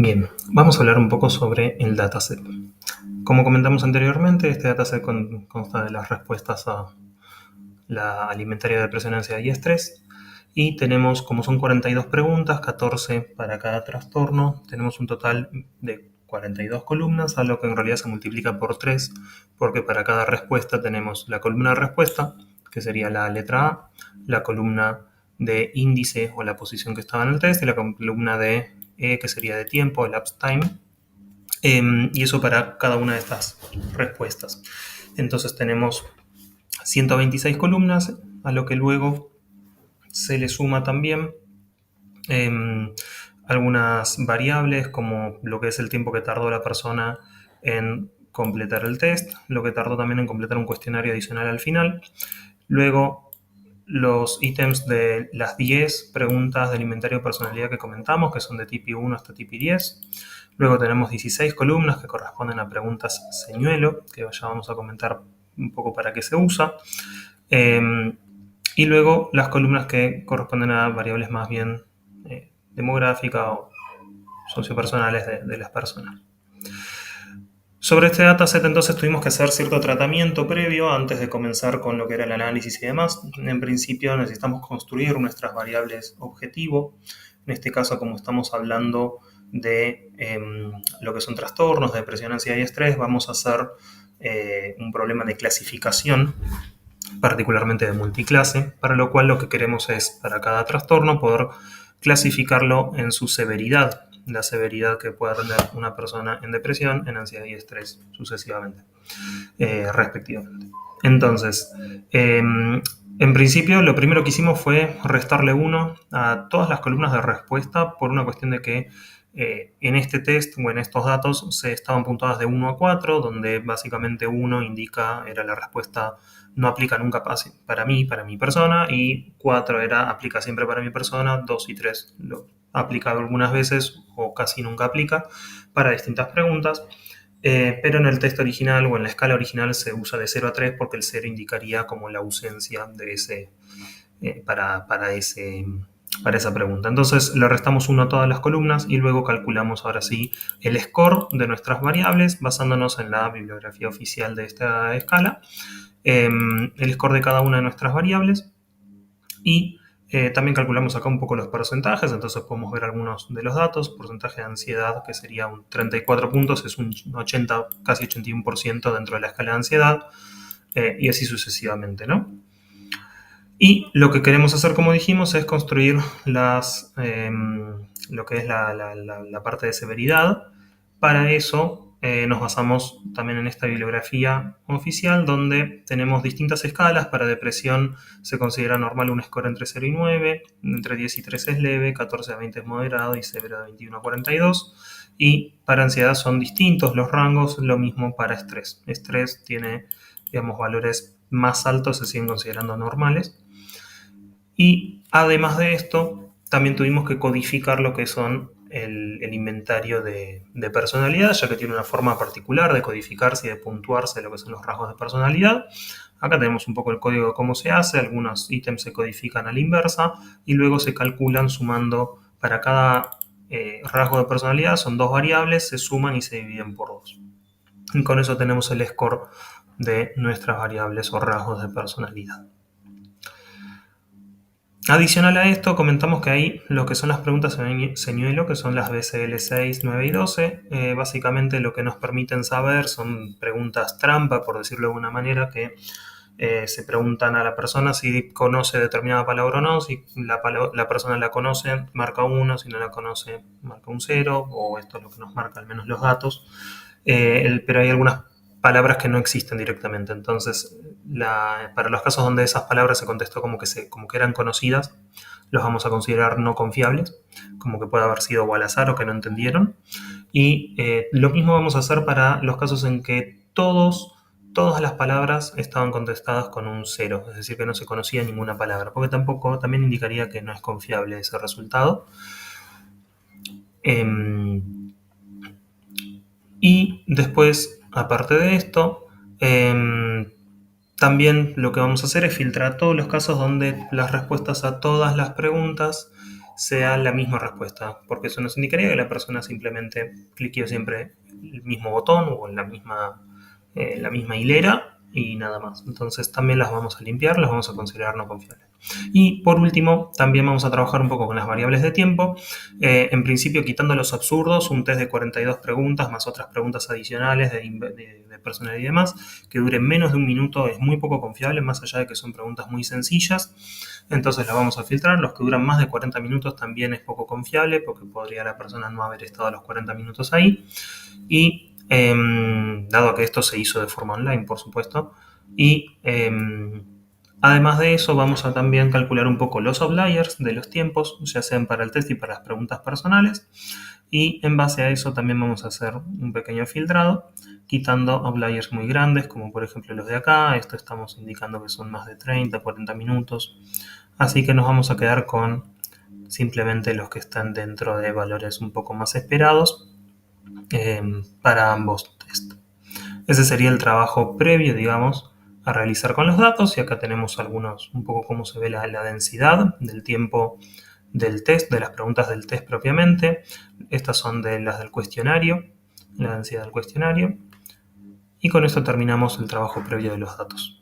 Bien, vamos a hablar un poco sobre el dataset. Como comentamos anteriormente, este dataset consta de las respuestas a la alimentaria de presión, ansiedad y estrés. Y tenemos, como son 42 preguntas, 14 para cada trastorno, tenemos un total de 42 columnas, a lo que en realidad se multiplica por 3, porque para cada respuesta tenemos la columna de respuesta, que sería la letra A, la columna de índice o la posición que estaba en el test, y la columna de E, que sería de tiempo, el elapsed time, y eso para cada una de estas respuestas. Entonces tenemos 126 columnas, a lo que luego se le suma también algunas variables como lo que es el tiempo que tardó la persona en completar el test, lo que tardó también en completar un cuestionario adicional al final. Luego los ítems de las 10 preguntas del inventario de personalidad que comentamos, que son de TIPI 1 hasta TIPI 10. Luego tenemos 16 columnas que corresponden a preguntas señuelo, que ya vamos a comentar un poco para qué se usa. Y luego las columnas que corresponden a variables más bien demográficas o sociopersonales de las personas. Sobre este dataset entonces tuvimos que hacer cierto tratamiento previo antes de comenzar con lo que era el análisis y demás. En principio necesitamos construir nuestras variables objetivo. En este caso, como estamos hablando de lo que son trastornos, depresión, ansiedad y estrés, vamos a hacer un problema de clasificación, particularmente de multiclase, para lo cual lo que queremos es, para cada trastorno, poder clasificarlo en su severidad, la severidad que pueda tener una persona en depresión, en ansiedad y estrés, sucesivamente, respectivamente. Entonces, en principio, lo primero que hicimos fue restarle 1 a todas las columnas de respuesta por una cuestión de que en este test o en estos datos se estaban puntuadas de 1 a 4, donde básicamente 1 era la respuesta no aplica nunca para mí, para mi persona, y 4 era aplica siempre para mi persona, 2 y 3 lo aplica algunas veces o casi nunca aplica para distintas preguntas. Pero en el test original o en la escala original se usa de 0 a 3 porque el 0 indicaría como la ausencia de ese, para esa pregunta. Entonces le restamos 1 a todas las columnas y luego calculamos ahora sí el score de nuestras variables basándonos en la bibliografía oficial de esta escala, el score de cada una de nuestras variables y también calculamos acá un poco los porcentajes, entonces podemos ver algunos de los datos. Porcentaje de ansiedad, que sería un 34 puntos, es un 80, casi 81% dentro de la escala de ansiedad, y así sucesivamente, ¿no? Y lo que queremos hacer, como dijimos, es construir lo que es la parte de severidad. Para eso nos basamos también en esta bibliografía oficial, donde tenemos distintas escalas. Para depresión se considera normal un score entre 0 y 9, entre 10 y 13 es leve, 14 a 20 es moderado y severo de 21 a 42. Y para ansiedad son distintos los rangos, lo mismo para estrés. Estrés tiene, digamos, valores más altos, se siguen considerando normales. Y además de esto, también tuvimos que codificar lo que son el inventario de personalidad, ya que tiene una forma particular de codificarse y de puntuarse lo que son los rasgos de personalidad. Acá tenemos un poco el código de cómo se hace, algunos ítems se codifican a la inversa y luego se calculan sumando para cada rasgo de personalidad, son 2 variables, se suman y se dividen por 2. Y con eso tenemos el score de nuestras variables o rasgos de personalidad. Adicional a esto, comentamos que hay lo que son las preguntas señuelo, que son las BCL 6, 9 y 12. Básicamente lo que nos permiten saber son preguntas trampa, por decirlo de alguna manera, que se preguntan a la persona si conoce determinada palabra o no. Si la persona la conoce, marca 1, si no la conoce, marca un 0, o esto es lo que nos marca al menos los datos. Pero hay algunas palabras que no existen directamente. Entonces, para los casos donde esas palabras se contestó como que eran conocidas, los vamos a considerar no confiables, como que puede haber sido o al azar o que no entendieron. Y lo mismo vamos a hacer para los casos en que todas las palabras estaban contestadas con un 0, es decir, que no se conocía ninguna palabra, porque también indicaría que no es confiable ese resultado. Y después, aparte de esto, también lo que vamos a hacer es filtrar todos los casos donde las respuestas a todas las preguntas sea la misma respuesta, porque eso nos indicaría que la persona simplemente cliqueó siempre el mismo botón o en la misma hilera y nada más. Entonces también las vamos a limpiar, las vamos a considerar no confiables. Y por último, también vamos a trabajar un poco con las variables de tiempo. En principio, quitando los absurdos, un test de 42 preguntas más otras preguntas adicionales de personalidad y demás, que duren menos de un minuto, es muy poco confiable, más allá de que son preguntas muy sencillas. Entonces las vamos a filtrar. Los que duran más de 40 minutos también es poco confiable, porque podría la persona no haber estado los 40 minutos ahí. Y dado que esto se hizo de forma online, por supuesto, y además de eso, vamos a también calcular un poco los outliers de los tiempos, ya sean para el test y para las preguntas personales. Y en base a eso también vamos a hacer un pequeño filtrado, quitando outliers muy grandes, como por ejemplo los de acá. Esto estamos indicando que son más de 30, 40 minutos. Así que nos vamos a quedar con simplemente los que están dentro de valores un poco más esperados para ambos test. Ese sería el trabajo previo, digamos, a realizar con los datos. Y acá tenemos algunos, un poco cómo se ve la densidad del tiempo del test, de las preguntas del test propiamente. Estas son de las del cuestionario, la densidad del cuestionario. Y con esto terminamos el trabajo previo de los datos.